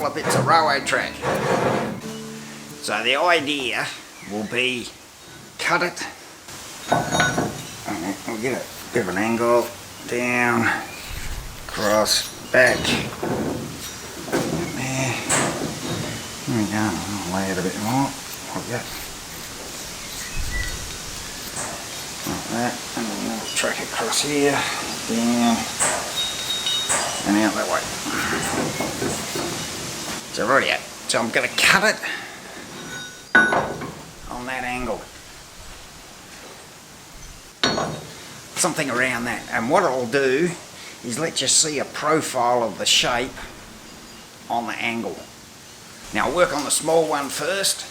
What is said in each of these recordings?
couple of bits of railway track. So the idea will be cut it. We'll get a bit of an angle down, across, back. There. Here we go. I'll lay it a bit more. Like that. Like that. And then we'll track across here, down, and out that way. So rightio. So I'm going to cut it on that angle. Something around that. And what it'll do is let you see a profile of the shape on the angle. Now I'll work on the small one first.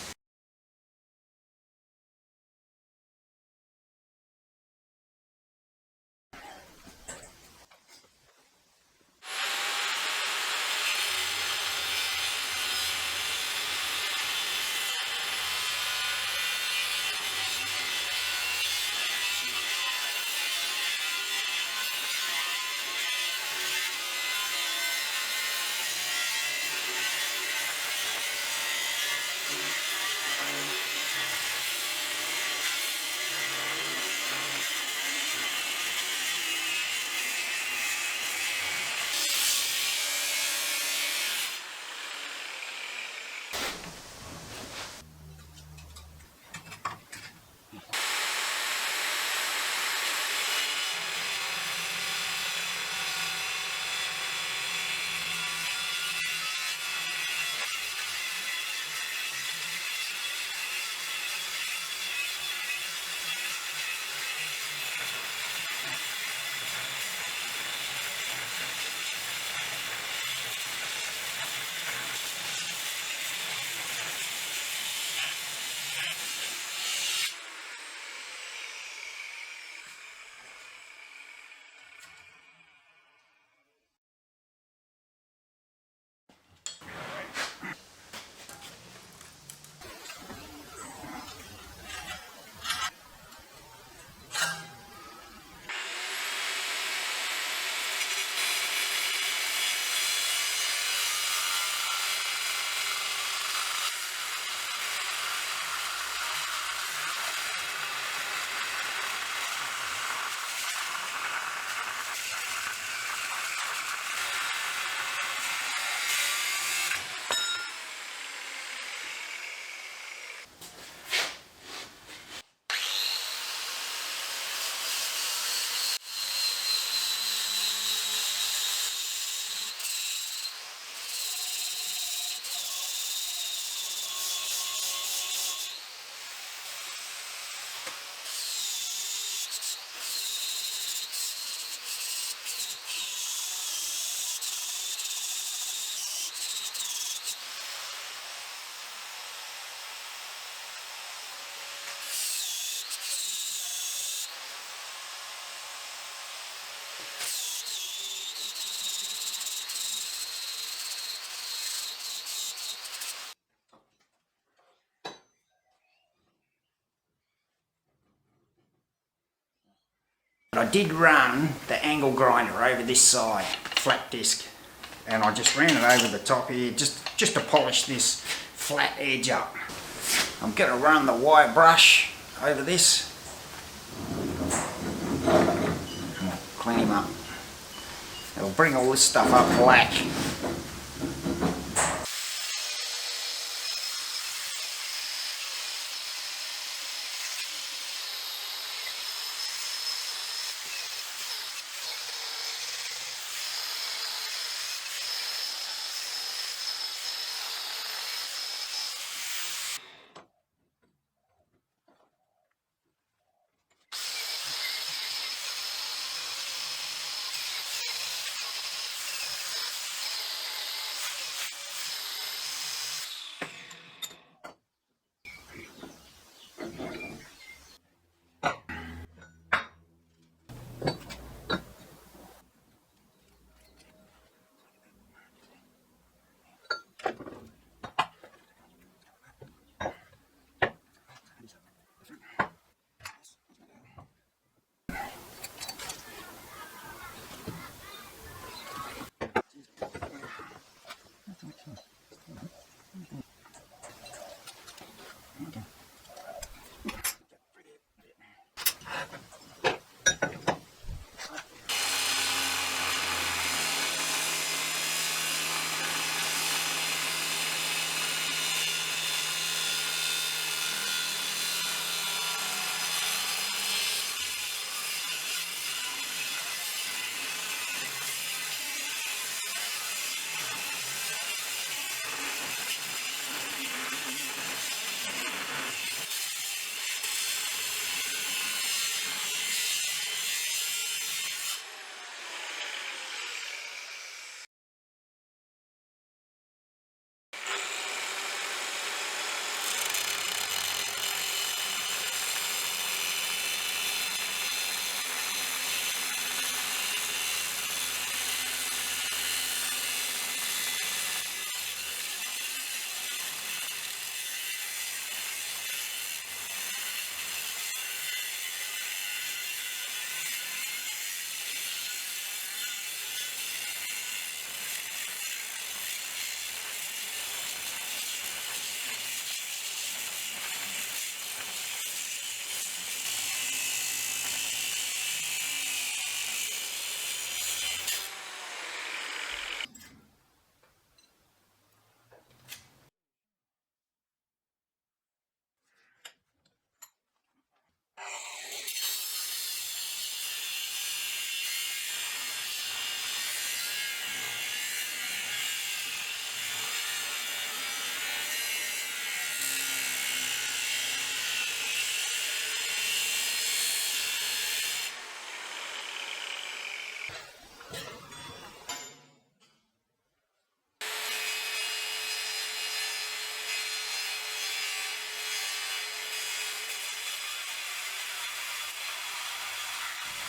I did run the angle grinder over this side, flat disc, and I just ran it over the top here just to polish this flat edge up. I'm going to run the wire brush over this. Clean him up. It'll bring all this stuff up black.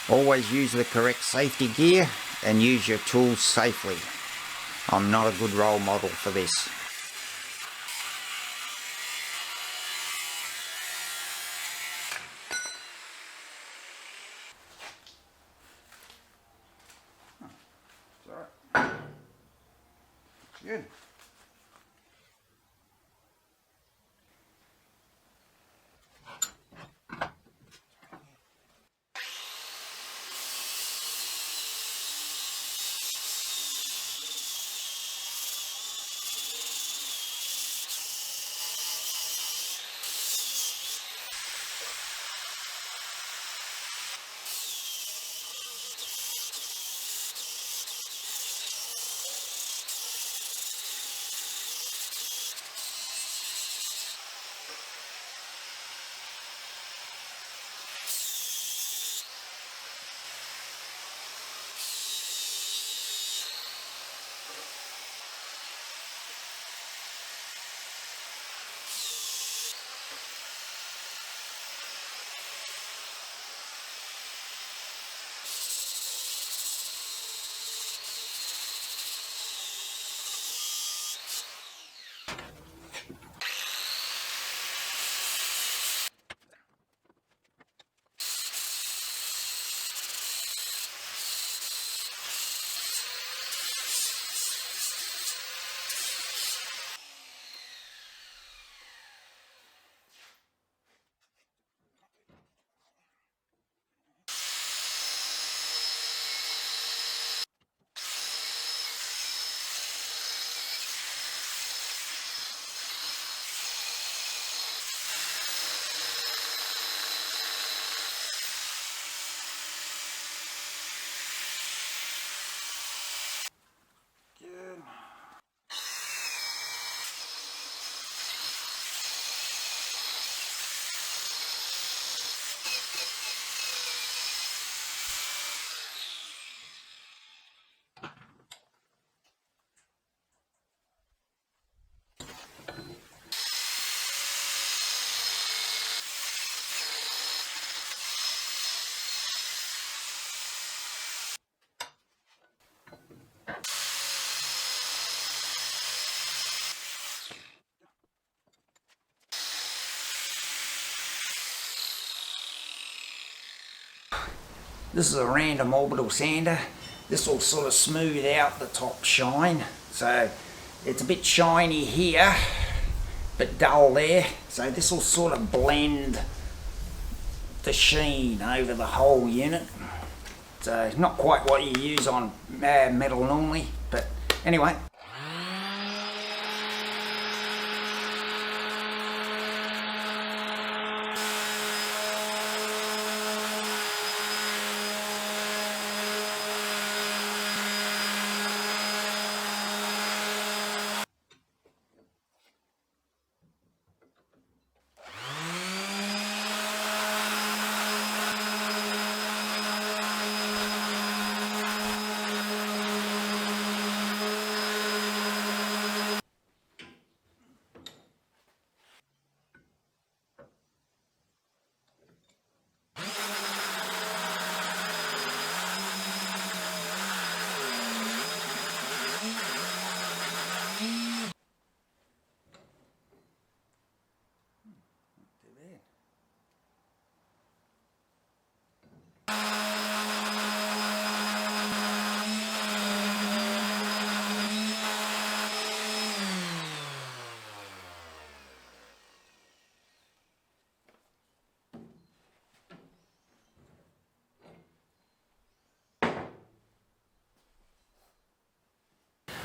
Always use the correct safety gear and use your tools safely. I'm not a good role model for this. Good. Good. This is a random orbital sander. This will sort of smooth out the top shine. So it's a bit shiny here, but dull there. So this will sort of blend the sheen over the whole unit. So not quite what you use on metal normally, but anyway.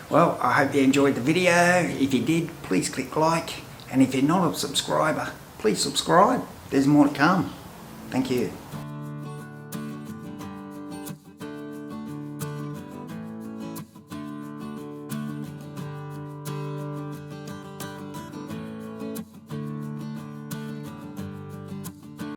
Well, I hope you enjoyed the video. If you did, please click like. And if you're not a subscriber, please subscribe. There's more to come. Thank you.